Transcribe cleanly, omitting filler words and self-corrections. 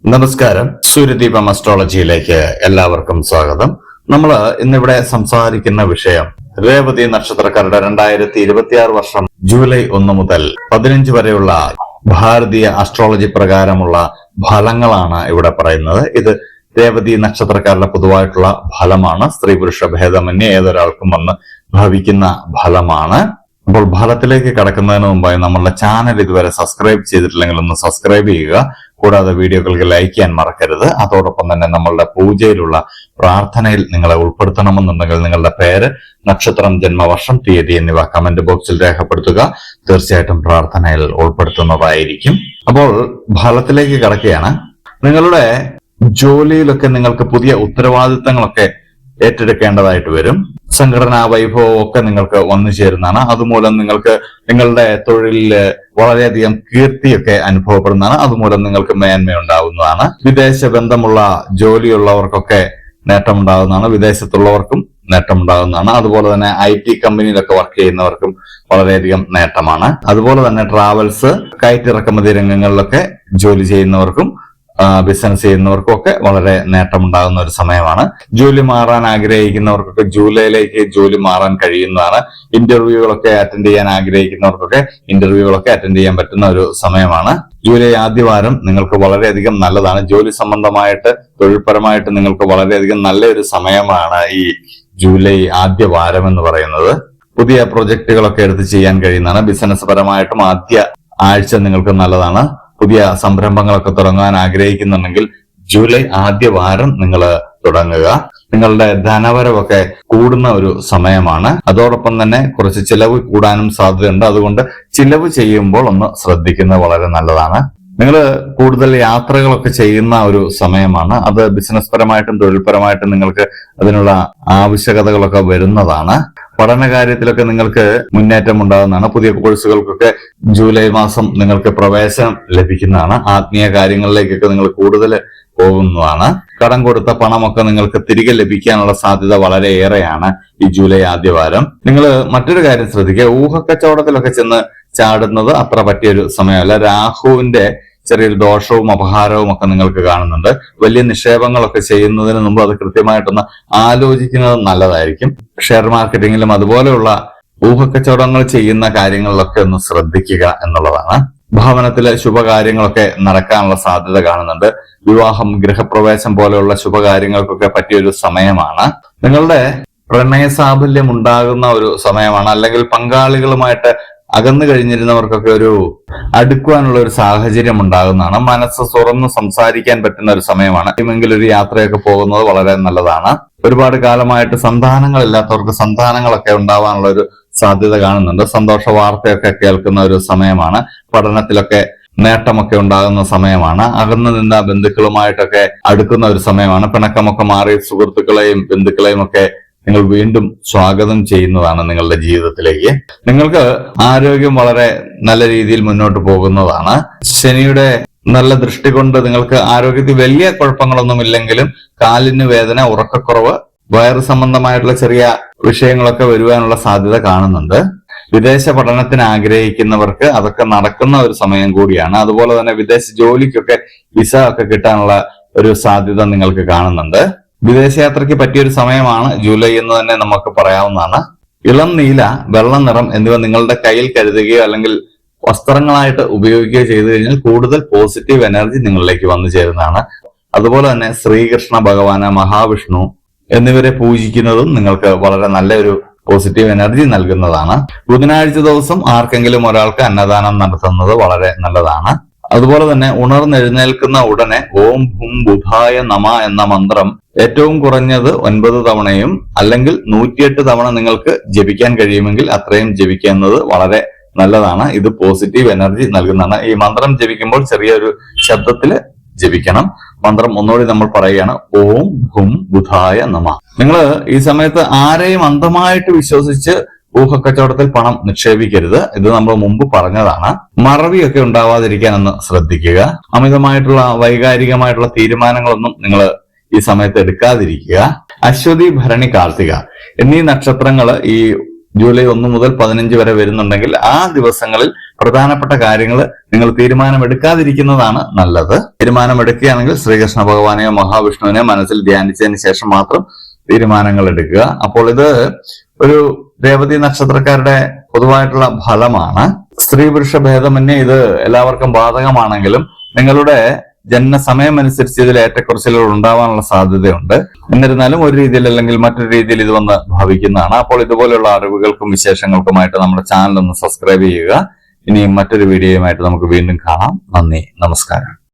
നമസ്കാരം. സൂര്യദീപം അസ്ട്രോളജിയിലേക്ക് എല്ലാവർക്കും സ്വാഗതം. നമ്മൾ ഇന്നിവിടെ സംസാരിക്കുന്ന വിഷയം രേവതി നക്ഷത്രക്കാരുടെ 2026 വർഷം ജൂലൈ 1 മുതൽ 15 വരെയുള്ള ഭാരതീയ അസ്ട്രോളജി പ്രകാരമുള്ള ഫലങ്ങളാണ് ഇവിടെ പറയുന്നത്. ഇത് രേവതി നക്ഷത്രക്കാരുടെ പൊതുവായിട്ടുള്ള ഫലമാണ്. സ്ത്രീ പുരുഷ ഭേദമന്യേ ഏതൊരാൾക്കും വന്ന് ഭവിക്കുന്ന ഫലമാണ്. അപ്പോൾ ഫലത്തിലേക്ക് കടക്കുന്നതിന് മുമ്പായി നമ്മളുടെ ചാനൽ ഇതുവരെ സബ്സ്ക്രൈബ് ചെയ്തിട്ടില്ലെങ്കിൽ ഒന്ന് സബ്സ്ക്രൈബ് ചെയ്യുക. കൂടാതെ വീഡിയോകൾക്ക് ലൈക്ക് ചെയ്യാൻ മറക്കരുത്. അതോടൊപ്പം തന്നെ നമ്മളുടെ പൂജയിലുള്ള പ്രാർത്ഥനയിൽ നിങ്ങളെ ഉൾപ്പെടുത്തണമെന്നുണ്ടെങ്കിൽ നിങ്ങളുടെ പേര്, നക്ഷത്രം, ജന്മവർഷം, തീയതി എന്നിവ കമന്റ് ബോക്സിൽ രേഖപ്പെടുത്തുക. തീർച്ചയായിട്ടും പ്രാർത്ഥനയിൽ ഉൾപ്പെടുത്തുന്നതായിരിക്കും. അപ്പോൾ ഫലത്തിലേക്ക് കടക്കുകയാണ്. നിങ്ങളുടെ ജോലിയിലൊക്കെ നിങ്ങൾക്ക് പുതിയ ഉത്തരവാദിത്തങ്ങളൊക്കെ ഏറ്റെടുക്കേണ്ടതായിട്ട് വരും. സംഘടനാ വൈഭവം ഒക്കെ നിങ്ങൾക്ക് വന്നു ചേരുന്നതാണ്. അതുമൂലം നിങ്ങൾക്ക് നിങ്ങളുടെ തൊഴിലില് വളരെയധികം കീർത്തിയൊക്കെ അനുഭവപ്പെടുന്നതാണ്. അതുമൂലം നിങ്ങൾക്ക് മേന്മയുണ്ടാവുന്നതാണ്. വിദേശ ബന്ധമുള്ള ജോലിയുള്ളവർക്കൊക്കെ നേട്ടമുണ്ടാകുന്നതാണ്. വിദേശത്തുള്ളവർക്കും നേട്ടമുണ്ടാകുന്നതാണ്. അതുപോലെ തന്നെ IT കമ്പനിയിലൊക്കെ വർക്ക് ചെയ്യുന്നവർക്കും വളരെയധികം നേട്ടമാണ്. അതുപോലെ തന്നെ ട്രാവൽസ്, കയറ്റിറക്കുമതി രംഗങ്ങളിലൊക്കെ ജോലി ചെയ്യുന്നവർക്കും ബിസിനസ് ചെയ്യുന്നവർക്കും ഒക്കെ വളരെ നേട്ടമുണ്ടാകുന്ന ഒരു സമയമാണ്. ജോലി മാറാൻ ആഗ്രഹിക്കുന്നവർക്കൊക്കെ ജൂലൈയിലേക്ക് ജോലി മാറാൻ കഴിയുന്നതാണ്. ഇന്റർവ്യൂകളൊക്കെ അറ്റൻഡ് ചെയ്യാൻ ആഗ്രഹിക്കുന്നവർക്കൊക്കെ ഇന്റർവ്യൂകളൊക്കെ അറ്റൻഡ് ചെയ്യാൻ പറ്റുന്ന ഒരു സമയമാണ്. ജൂലൈ ആദ്യവാരം നിങ്ങൾക്ക് വളരെയധികം നല്ലതാണ്. ജോലി സംബന്ധമായിട്ട്, തൊഴിൽപരമായിട്ട് നിങ്ങൾക്ക് വളരെയധികം നല്ലൊരു സമയമാണ് ഈ ജൂലൈ ആദ്യവാരം എന്ന് പറയുന്നത്. പുതിയ പ്രൊജക്ടുകളൊക്കെ എടുത്ത് ചെയ്യാൻ കഴിയുന്നതാണ്. ബിസിനസ് പരമായിട്ടും ആദ്യ ആഴ്ച നിങ്ങൾക്ക് നല്ലതാണ്. പുതിയ സംരംഭങ്ങളൊക്കെ തുടങ്ങാൻ ആഗ്രഹിക്കുന്നുണ്ടെങ്കിൽ ജൂലൈ ആദ്യവാരം നിങ്ങൾ തുടങ്ങുക. നിങ്ങളുടെ ധനവരവൊക്കെ കൂടുന്ന ഒരു സമയമാണ്. അതോടൊപ്പം തന്നെ കുറച്ച് ചിലവ് കൂടാനും സാധ്യതയുണ്ട്. അതുകൊണ്ട് ചിലവ് ചെയ്യുമ്പോൾ ഒന്ന് ശ്രദ്ധിക്കുന്നത് വളരെ നല്ലതാണ്. നിങ്ങൾ കൂടുതൽ യാത്രകളൊക്കെ ചെയ്യുന്ന ഒരു സമയമാണ്. അത് ബിസിനസ് പരമായിട്ടും തൊഴിൽപരമായിട്ടും നിങ്ങൾക്ക് അതിനുള്ള ആവശ്യകതകളൊക്കെ വരുന്നതാണ്. പഠന കാര്യത്തിലൊക്കെ നിങ്ങൾക്ക് മുന്നേറ്റം ഉണ്ടാകുന്നതാണ്. പുതിയ കോഴ്സുകൾക്കൊക്കെ ജൂലൈ മാസം നിങ്ങൾക്ക് പ്രവേശനം ലഭിക്കുന്നതാണ്. ആത്മീയ കാര്യങ്ങളിലേക്കൊക്കെ നിങ്ങൾ കൂടുതൽ പോകുന്നതാണ്. കടം കൊടുത്ത പണമൊക്കെ നിങ്ങൾക്ക് തിരികെ ലഭിക്കാനുള്ള സാധ്യത വളരെ ഏറെയാണ് ഈ ജൂലൈ ആദ്യവാരം. നിങ്ങൾ മറ്റൊരു കാര്യം ശ്രദ്ധിക്കുക, ഊഹക്കച്ചവടത്തിലൊക്കെ ചെന്ന് ചാടുന്നത് അത്ര പറ്റിയൊരു സമയമല്ല. രാഹുവിന്റെ ചെറിയൊരു ദോഷവും അപഹാരവും ഒക്കെ നിങ്ങൾക്ക് കാണുന്നുണ്ട്. വലിയ നിക്ഷേപങ്ങളൊക്കെ ചെയ്യുന്നതിന് മുമ്പ് അത് കൃത്യമായിട്ടൊന്ന് ആലോചിക്കുന്നത് നല്ലതായിരിക്കും. ഷെയർ മാർക്കറ്റിങ്ങിലും അതുപോലെയുള്ള ഊഹക്കച്ചവടങ്ങൾ ചെയ്യുന്ന കാര്യങ്ങളിലൊക്കെ ഒന്ന് ശ്രദ്ധിക്കുക എന്നുള്ളതാണ്. ഭവനത്തിലെ ശുഭകാര്യങ്ങളൊക്കെ നടക്കാനുള്ള സാധ്യത കാണുന്നുണ്ട്. വിവാഹം, ഗൃഹപ്രവേശം പോലെയുള്ള ശുഭകാര്യങ്ങൾക്കൊക്കെ പറ്റിയൊരു സമയമാണ്. നിങ്ങളുടെ പ്രണയസാഫല്യം ഉണ്ടാകുന്ന ഒരു സമയമാണ്. അല്ലെങ്കിൽ പങ്കാളികളുമായിട്ട് അകന്നു കഴിഞ്ഞിരുന്നവർക്കൊക്കെ ഒരു അടുക്കുവാനുള്ള ഒരു സാഹചര്യം ഉണ്ടാകുന്നതാണ്. മനസ്സ് തുറന്ന് സംസാരിക്കാൻ പറ്റുന്ന ഒരു സമയമാണ്. എങ്കിലും ഒരു യാത്രയൊക്കെ പോകുന്നത് വളരെ നല്ലതാണ്. ഒരുപാട് കാലമായിട്ട് സന്താനങ്ങളില്ലാത്തവർക്ക് സന്താനങ്ങളൊക്കെ ഉണ്ടാവാനുള്ള ഒരു സാധ്യത കാണുന്നുണ്ട്. സന്തോഷ വാർത്തയൊക്കെ കേൾക്കുന്ന ഒരു സമയമാണ്. പഠനത്തിലൊക്കെ നേട്ടമൊക്കെ ഉണ്ടാകുന്ന സമയമാണ്. അകന്നു നിന്ന ബന്ധുക്കളുമായിട്ടൊക്കെ അടുക്കുന്ന ഒരു സമയമാണ്. പിണക്കമൊക്കെ മാറി സുഹൃത്തുക്കളെയും ബന്ധുക്കളെയും ഒക്കെ നിങ്ങൾ വീണ്ടും സ്വാഗതം ചെയ്യുന്നതാണ് നിങ്ങളുടെ ജീവിതത്തിലേക്ക്. നിങ്ങൾക്ക് ആരോഗ്യം വളരെ നല്ല രീതിയിൽ മുന്നോട്ട് പോകുന്നതാണ്. ശനിയുടെ നല്ല ദൃഷ്ടി കൊണ്ട് നിങ്ങൾക്ക് ആരോഗ്യത്തിൽ വലിയ കുഴപ്പങ്ങളൊന്നും ഇല്ലെങ്കിലും കാലിന് വേദന, ഉറക്കക്കുറവ്, വയറ് സംബന്ധമായിട്ടുള്ള ചെറിയ വിഷയങ്ങളൊക്കെ വരുവാനുള്ള സാധ്യത കാണുന്നുണ്ട്. വിദേശ പഠനത്തിന് ആഗ്രഹിക്കുന്നവർക്ക് അതൊക്കെ നടക്കുന്ന ഒരു സമയം കൂടിയാണ്. അതുപോലെ തന്നെ വിദേശ ജോലിക്കൊക്കെ വിസ ഒക്കെ കിട്ടാനുള്ള ഒരു സാധ്യത നിങ്ങൾക്ക് കാണുന്നുണ്ട്. വിദേശയാത്രയ്ക്ക് പറ്റിയൊരു സമയമാണ് ജൂലൈ എന്ന് തന്നെ നമുക്ക് പറയാവുന്നതാണ്. ഇളം നീല, വെള്ള നിറം എന്നിവ നിങ്ങളുടെ കയ്യിൽ കരുതുകയോ അല്ലെങ്കിൽ വസ്ത്രങ്ങളായിട്ട് ഉപയോഗിക്കുകയോ ചെയ്തു കഴിഞ്ഞാൽ കൂടുതൽ പോസിറ്റീവ് എനർജി നിങ്ങളിലേക്ക് വന്നു ചേരുന്നതാണ്. അതുപോലെ തന്നെ ശ്രീകൃഷ്ണ ഭഗവാന്, മഹാവിഷ്ണു എന്നിവരെ പൂജിക്കുന്നതും നിങ്ങൾക്ക് വളരെ നല്ലൊരു പോസിറ്റീവ് എനർജി നൽകുന്നതാണ്. ബുധനാഴ്ച ദിവസം ആർക്കെങ്കിലും ഒരാൾക്ക് അന്നദാനം നടത്തുന്നത് വളരെ നല്ലതാണ്. അതുപോലെ തന്നെ ഉണർന്നെഴുന്നേൽക്കുന്ന ഉടനെ ഓം ഹും ബുധായ നമ എന്ന മന്ത്രം ഏറ്റവും കുറഞ്ഞത് 9 തവണയും അല്ലെങ്കിൽ 108 തവണ നിങ്ങൾക്ക് ജപിക്കാൻ കഴിയുമെങ്കിൽ അത്രയും ജപിക്കുന്നത് വളരെ നല്ലതാണ്. ഇത് പോസിറ്റീവ് എനർജി നൽകുന്നതാണ്. ഈ മന്ത്രം ജപിക്കുമ്പോൾ ചെറിയൊരു ശബ്ദത്തിൽ ജപിക്കണം. മന്ത്രം ഒന്നുകൂടി നമ്മൾ പറയുകയാണ്, ഓം ഹും ബുധായ നമ. നിങ്ങൾ ഈ സമയത്ത് ആരെയും അന്ധമായിട്ട് വിശ്വസിച്ച് ഊഹക്കച്ചവടത്തിൽ പണം നിക്ഷേപിക്കരുത്. ഇത് നമ്മൾ മുമ്പ് പറഞ്ഞതാണ്. മറവിയൊക്കെ ഉണ്ടാവാതിരിക്കാൻ ഒന്ന് ശ്രദ്ധിക്കുക. അമിതമായിട്ടുള്ള വൈകാരികമായിട്ടുള്ള തീരുമാനങ്ങളൊന്നും നിങ്ങൾ ഈ സമയത്ത് എടുക്കാതിരിക്കുക. അശ്വതി, ഭരണി, കാർത്തിക എന്നീ നക്ഷത്രങ്ങൾ ഈ ജൂലൈ 1 മുതൽ 15 വരെ വരുന്നുണ്ടെങ്കിൽ ആ ദിവസങ്ങളിൽ പ്രധാനപ്പെട്ട കാര്യങ്ങൾ നിങ്ങൾ തീരുമാനമെടുക്കാതിരിക്കുന്നതാണ് നല്ലത്. തീരുമാനമെടുക്കുകയാണെങ്കിൽ ശ്രീകൃഷ്ണ ഭഗവാനെയോ മഹാവിഷ്ണുവിനെയോ മനസ്സിൽ ധ്യാനിച്ചതിന് ശേഷം മാത്രം തീരുമാനങ്ങൾ എടുക്കുക. അപ്പോൾ ഇത് ഒരു രേവതി നക്ഷത്രക്കാരുടെ പൊതുവായിട്ടുള്ള ഫലമാണ്. സ്ത്രീ പുരുഷ ഭേദമന്യേ ഇത് എല്ലാവർക്കും ബാധകമാണെങ്കിലും നിങ്ങളുടെ ജനനസമയം അനുസരിച്ച് ഇതിൽ ഏറ്റക്കുറച്ചിലുകൾ ഉണ്ടാവാനുള്ള സാധ്യതയുണ്ട്. എന്നിരുന്നാലും ഒരു രീതിയിൽ അല്ലെങ്കിൽ മറ്റൊരു രീതിയിൽ ഇത് വന്ന് ഭവിക്കുന്നതാണ്. അപ്പോൾ ഇതുപോലെയുള്ള അറിവുകൾക്കും വിശേഷങ്ങൾക്കുമായിട്ട് നമ്മുടെ ചാനൽ ഒന്ന് സബ്സ്ക്രൈബ് ചെയ്യുക. ഇനിയും മറ്റൊരു വീഡിയോയുമായിട്ട് നമുക്ക് വീണ്ടും കാണാം. നന്ദി, നമസ്കാരം.